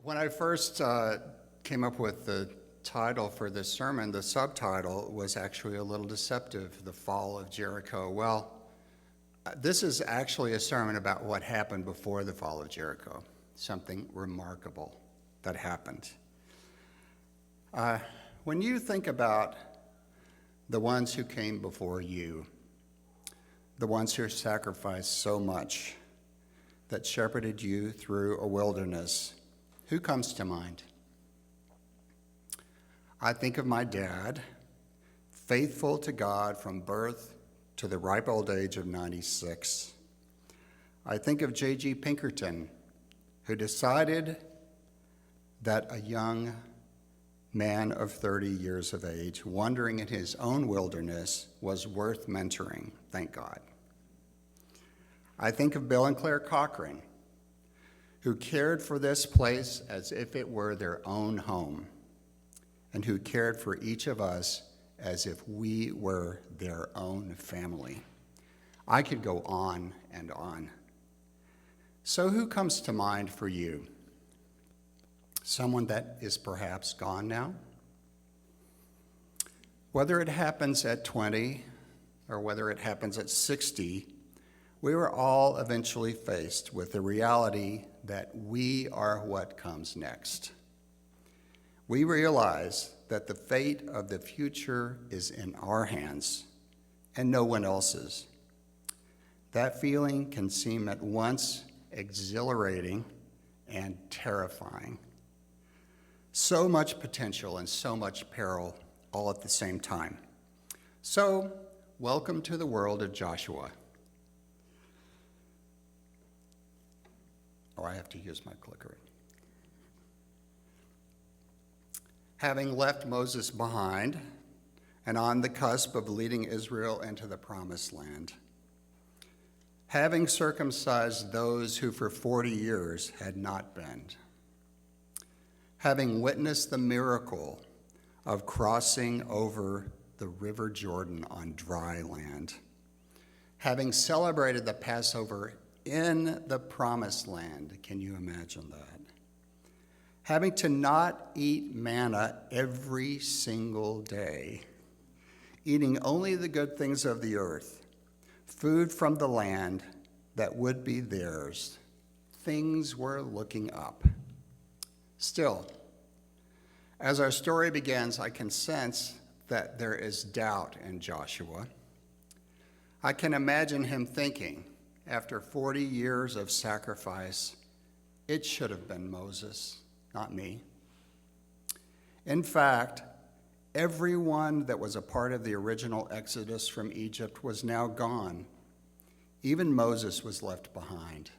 When I first came up with the title for this sermon, the subtitle was actually a little deceptive, The Fall of Jericho. Well, this is actually a sermon about what happened before the fall of Jericho, something remarkable that happened. When you think about the ones who came before you, the ones who sacrificed so much, that shepherded you through a wilderness, who comes to mind? I think of my dad, faithful to God from birth to the ripe old age of 96. I think of J.G. Pinkerton, who decided that a young man of 30 years of age, wandering in his own wilderness, was worth mentoring, thank God. I think of Bill and Claire Cochran, who cared for this place as if it were their own home, and who cared for each of us as if we were their own family. I could go on and on. So who comes to mind for you? Someone that is perhaps gone now? Whether it happens at 20 or whether it happens at 60, we were all eventually faced with the reality that we are what comes next. We realize that the fate of the future is in our hands and no one else's. That feeling can seem at once exhilarating and terrifying. So much potential and so much peril all at the same time. So, welcome to the world of Joshua. Oh, I have to use my clicker. Having left Moses behind and on the cusp of leading Israel into the promised land, having circumcised those who for 40 years had not been, having witnessed the miracle of crossing over the river Jordan on dry land, having celebrated the Passover in the promised land, can you imagine that? Having to not eat manna every single day, eating only the good things of the earth, food from the land that would be theirs, things were looking up. Still, as our story begins, I can sense that there is doubt in Joshua. I can imagine him thinking, after 40 years of sacrifice, it should have been Moses, not me. In fact, everyone that was a part of the original Exodus from Egypt was now gone. Even Moses was left behind.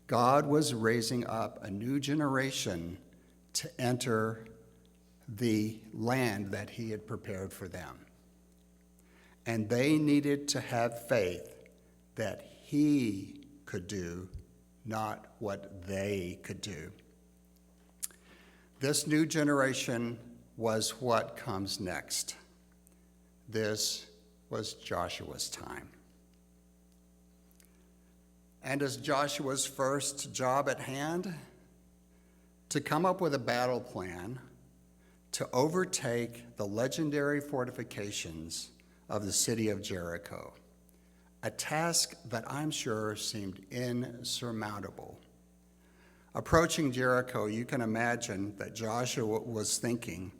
God was raising up a new generation to enter the land that he had prepared for them. And they needed to have faith that he could do, not what they could do. This new generation was what comes next. This was Joshua's time. And as Joshua's first job at hand, to come up with a battle plan to overtake the legendary fortifications of the city of Jericho, a task that I'm sure seemed insurmountable. Approaching Jericho, you can imagine that Joshua was thinking,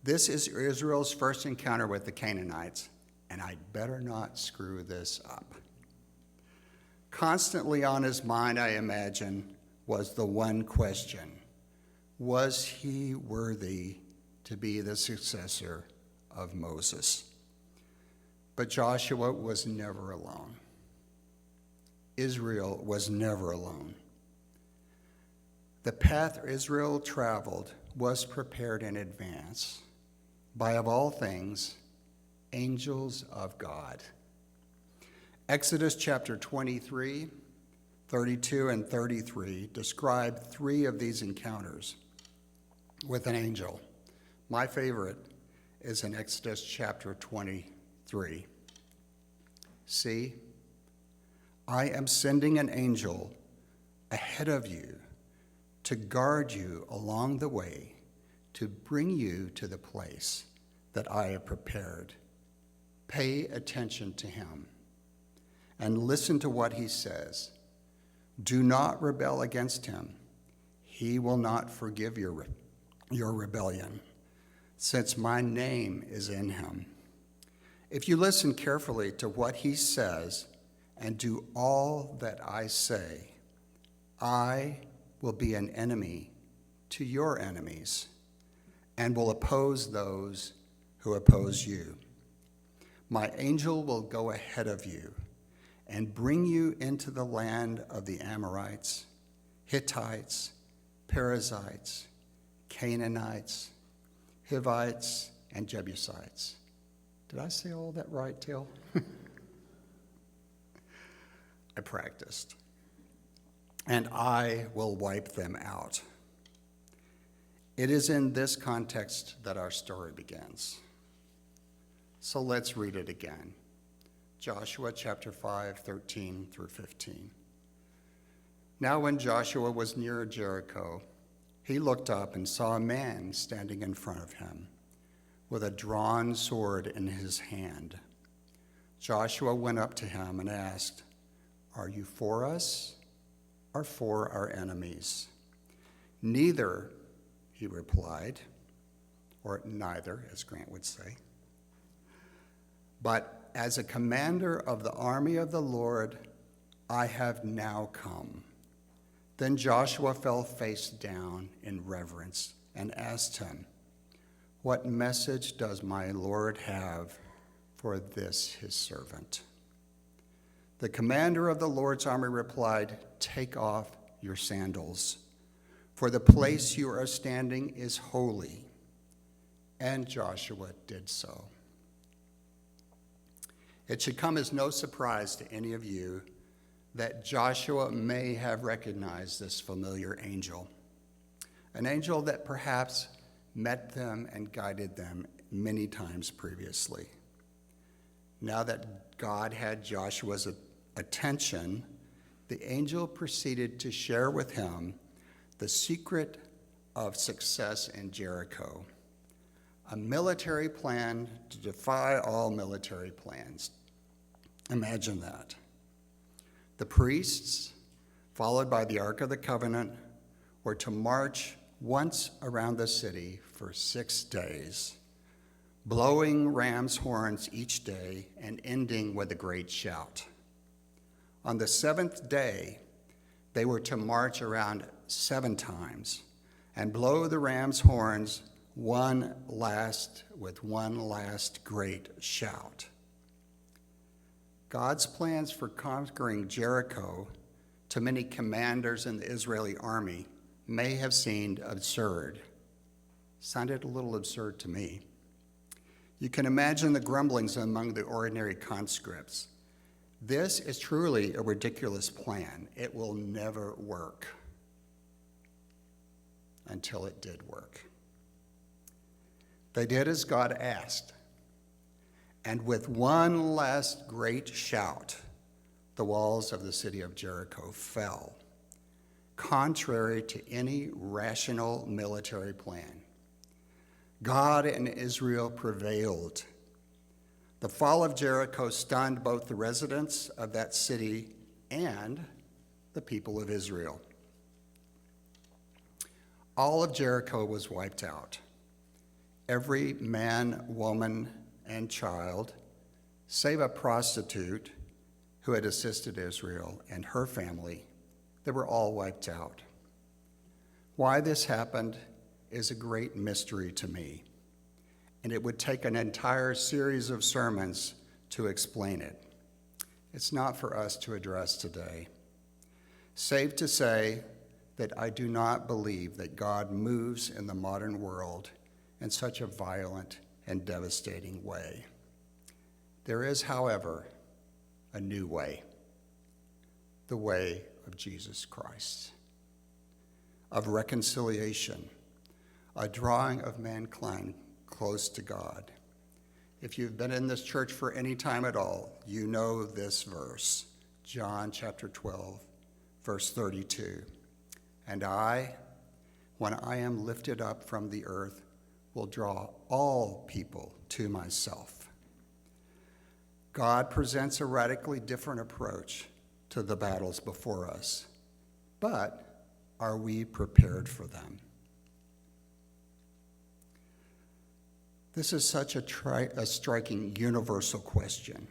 this is Israel's first encounter with the Canaanites, and I'd better not screw this up. Constantly on his mind, I imagine, was the one question: was he worthy to be the successor of Moses? But Joshua was never alone. Israel was never alone. The path Israel traveled was prepared in advance by, of all things, angels of God. Exodus chapter 23, 32, and 33 describe three of these encounters with an angel. My favorite is in Exodus chapter 23. See, I am sending an angel ahead of you to guard you along the way, to bring you to the place that I have prepared. Pay attention to him and listen to what he says. Do not rebel against him. He will not forgive your rebellion, since my name is in him. If you listen carefully to what he says and do all that I say, I will be an enemy to your enemies and will oppose those who oppose you. My angel will go ahead of you and bring you into the land of the Amorites, Hittites, Perizzites, Canaanites, Hivites, and Jebusites. Did I say all that right, Till? I practiced. And I will wipe them out. It is in this context that our story begins. So let's read it again. Joshua chapter 5, 13 through 15. Now when Joshua was near Jericho, he looked up and saw a man standing in front of him with a drawn sword in his hand. Joshua went up to him and asked, "Are you for us or for our enemies?" "Neither," he replied, or neither, as Grant would say. "But as a commander of the army of the Lord, I have now come." Then Joshua fell face down in reverence and asked him, "What message does my Lord have for this his servant?" The commander of the Lord's army replied, "Take off your sandals, for the place you are standing is holy." And Joshua did so. It should come as no surprise to any of you that Joshua may have recognized this familiar angel, an angel that perhaps met them and guided them many times previously. Now that God had Joshua's attention, the angel proceeded to share with him the secret of success in Jericho, a military plan to defy all military plans. Imagine that. The priests, followed by the Ark of the Covenant, were to march once around the city for 6 days, blowing ram's horns each day and ending with a great shout. On the 7th day, they were to march around 7 times and blow the ram's horns with one last great shout. God's plans for conquering Jericho to many commanders in the Israeli army may have seemed absurd. Sounded a little absurd to me. You can imagine the grumblings among the ordinary conscripts. This is truly a ridiculous plan. It will never work. Until it did work. They did as God asked. And with one last great shout, the walls of the city of Jericho fell, contrary to any rational military plan. God and Israel prevailed. The fall of Jericho stunned both the residents of that city and the people of Israel. All of Jericho was wiped out. Every man, woman, and child, save a prostitute who had assisted Israel and her family, they were all wiped out. Why this happened is a great mystery to me, and it would take an entire series of sermons to explain it. It's not for us to address today. Safe to say that I do not believe that God moves in the modern world in such a violent and devastating way. There is, however, a new way, the way of Jesus Christ, of reconciliation, a drawing of mankind close to God. If you've been in this church for any time at all, you know this verse, John chapter 12, verse 32. "And I when I am lifted up from the earth, will draw all people to myself. God presents a radically different approach to the battles before us, but are we prepared for them? This is such a striking universal question.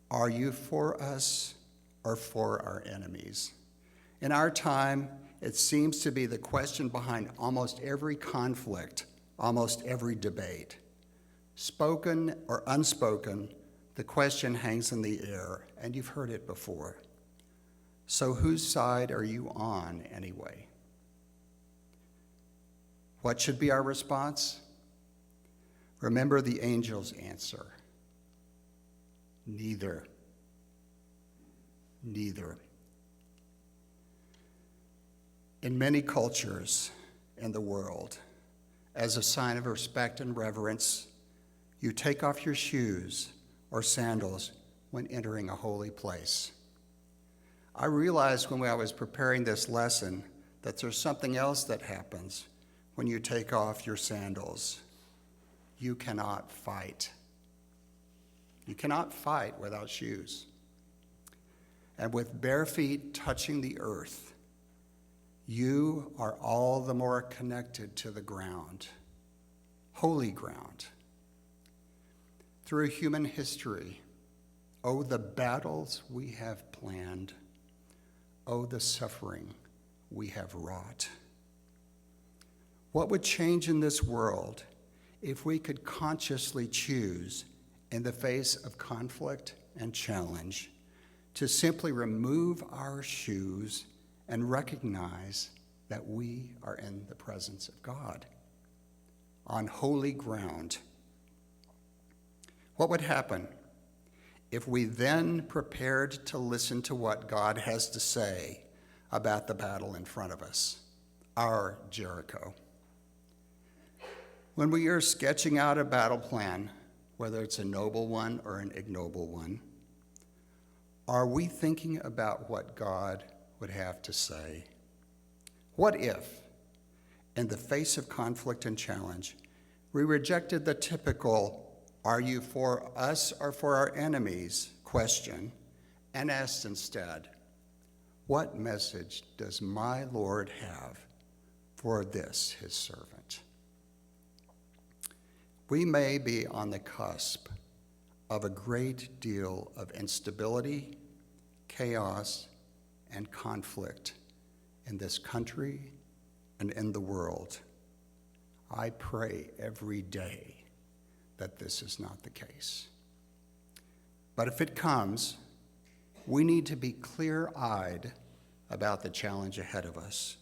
Are you for us or for our enemies? In our time, it seems to be the question behind almost every conflict, almost every debate. Spoken or unspoken, the question hangs in the air, and you've heard it before. So whose side are you on anyway? What should be our response? Remember the angel's answer. Neither. Neither. In many cultures in the world, as a sign of respect and reverence, you take off your shoes or sandals when entering a holy place. I realized when I was preparing this lesson that there's something else that happens when you take off your sandals. You cannot fight. You cannot fight without shoes. And with bare feet touching the earth, you are all the more connected to the ground, holy ground. Through human history, oh, the battles we have planned, oh, the suffering we have wrought. What would change in this world if we could consciously choose, in the face of conflict and challenge, to simply remove our shoes and recognize that we are in the presence of God, on holy ground? What would happen if we then prepared to listen to what God has to say about the battle in front of us, our Jericho? When we are sketching out a battle plan, whether it's a noble one or an ignoble one, are we thinking about what God would have to say? What if, in the face of conflict and challenge, we rejected the typical, "Are you for us or for our enemies?" question and asked instead, "What message does my Lord have for this, his servant?" We may be on the cusp of a great deal of instability, chaos, and conflict in this country and in the world. I pray every day that this is not the case. But if it comes, we need to be clear-eyed about the challenge ahead of us.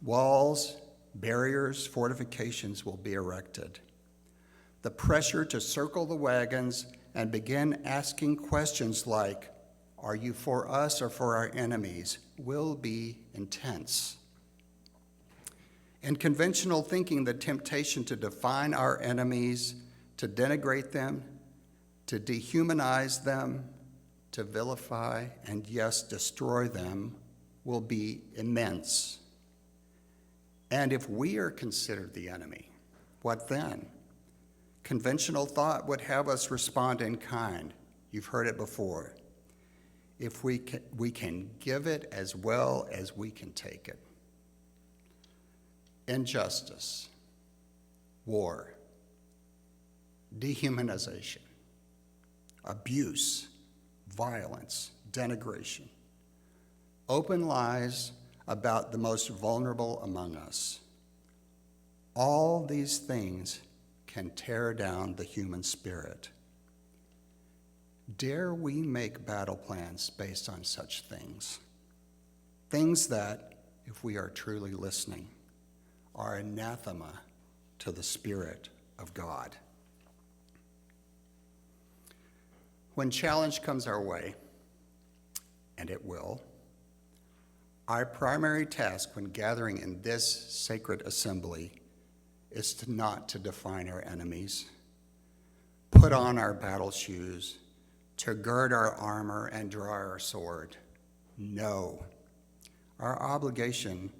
Walls, barriers, fortifications will be erected. The pressure to circle the wagons and begin asking questions like, "Are you for us or for our enemies?" will be intense. In conventional thinking, the temptation to define our enemies, to denigrate them, to dehumanize them, to vilify, and yes, destroy them, will be immense. And if we are considered the enemy, what then? Conventional thought would have us respond in kind. You've heard it before. If we can give it as well as we can take it. Injustice, war, dehumanization, abuse, violence, denigration, open lies about the most vulnerable among us. All these things can tear down the human spirit. Dare we make battle plans based on such things? Things that, if we are truly listening, are anathema to the Spirit of God. When challenge comes our way, and it will, our primary task when gathering in this sacred assembly is not to define our enemies, put on our battle shoes, to gird our armor and draw our sword. No. Our obligation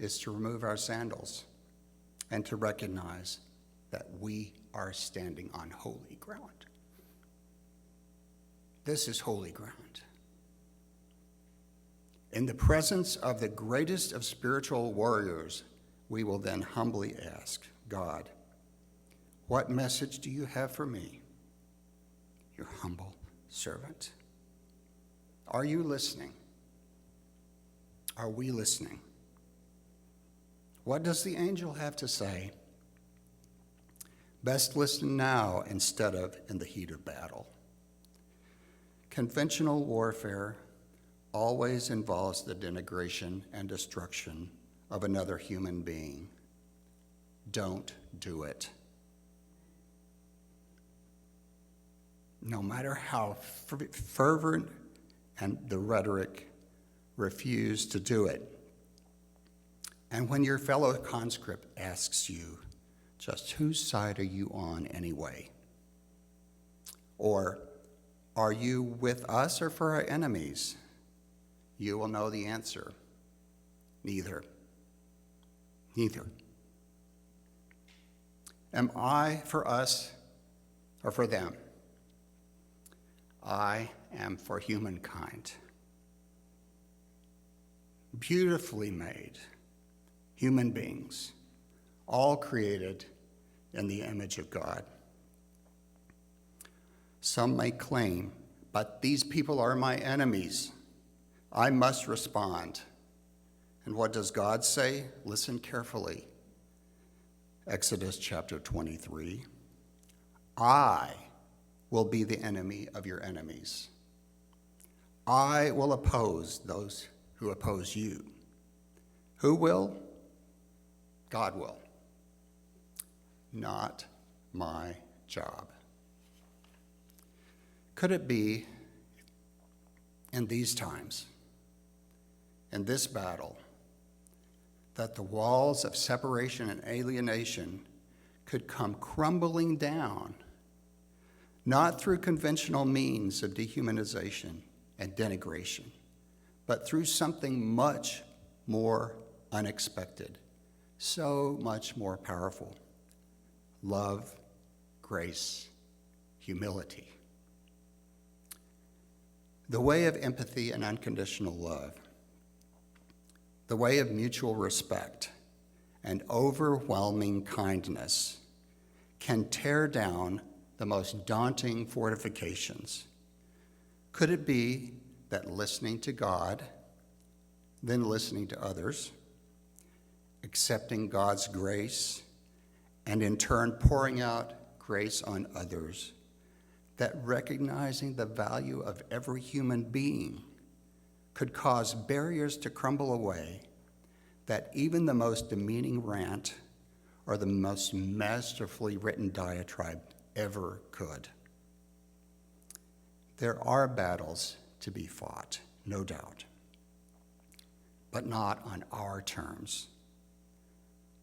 is to remove our sandals and to recognize that we are standing on holy ground. This is holy ground. In the presence of the greatest of spiritual warriors, we will then humbly ask, God, what message do you have for me, your humble servant? Are you listening? Are we listening? What does the angel have to say? Best listen now instead of in the heat of battle. Conventional warfare always involves the denigration and destruction of another human being. Don't do it. No matter how fervent and the rhetoric, refuse to do it. And when your fellow conscript asks you, just whose side are you on anyway? Or, are you with us or for our enemies? You will know the answer. Neither. Neither. Am I for us or for them? I am for humankind. Beautifully made human beings, all created in the image of God. Some may claim, but these people are my enemies. I must respond. And what does God say? Listen carefully. Exodus chapter 23. I will be the enemy of your enemies. I will oppose those who oppose you. Who will? God will. Not my job. Could it be in these times, in this battle, that the walls of separation and alienation could come crumbling down, not through conventional means of dehumanization and denigration, but through something much more unexpected, so much more powerful: love, grace, humility. The way of empathy and unconditional love, the way of mutual respect and overwhelming kindness can tear down the most daunting fortifications. Could it be that listening to God, then listening to others, accepting God's grace, and in turn pouring out grace on others, that recognizing the value of every human being could cause barriers to crumble away that even the most demeaning rant or the most masterfully written diatribe ever could? There are battles to be fought, no doubt, but not on our terms,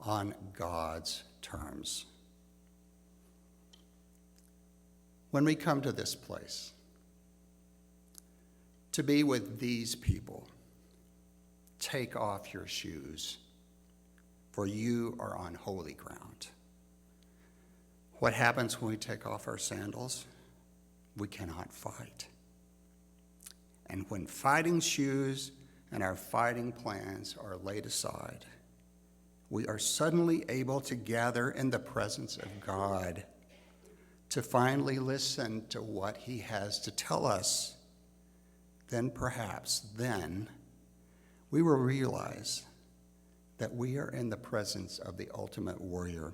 on God's terms. When we come to this place, to be with these people, take off your shoes, for you are on holy ground. What happens when we take off our sandals? We cannot fight. And when fighting shoes and our fighting plans are laid aside, we are suddenly able to gather in the presence of God to finally listen to what he has to tell us. Then perhaps, we will realize that we are in the presence of the ultimate warrior,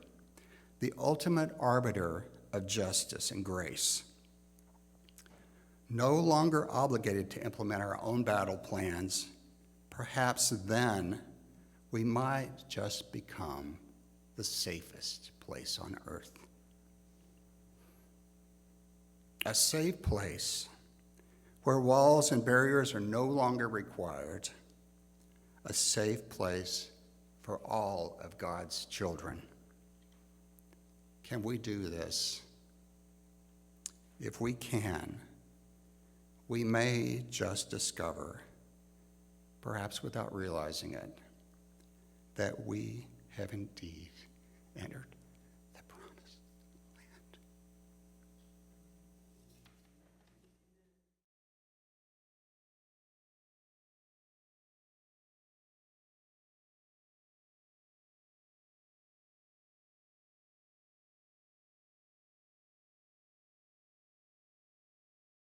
the ultimate arbiter of justice and grace. No longer obligated to implement our own battle plans, perhaps then we might just become the safest place on earth. A safe place where walls and barriers are no longer required. A safe place for all of God's children. Can we do this? If we can, we may just discover, perhaps without realizing it, that we have indeed entered.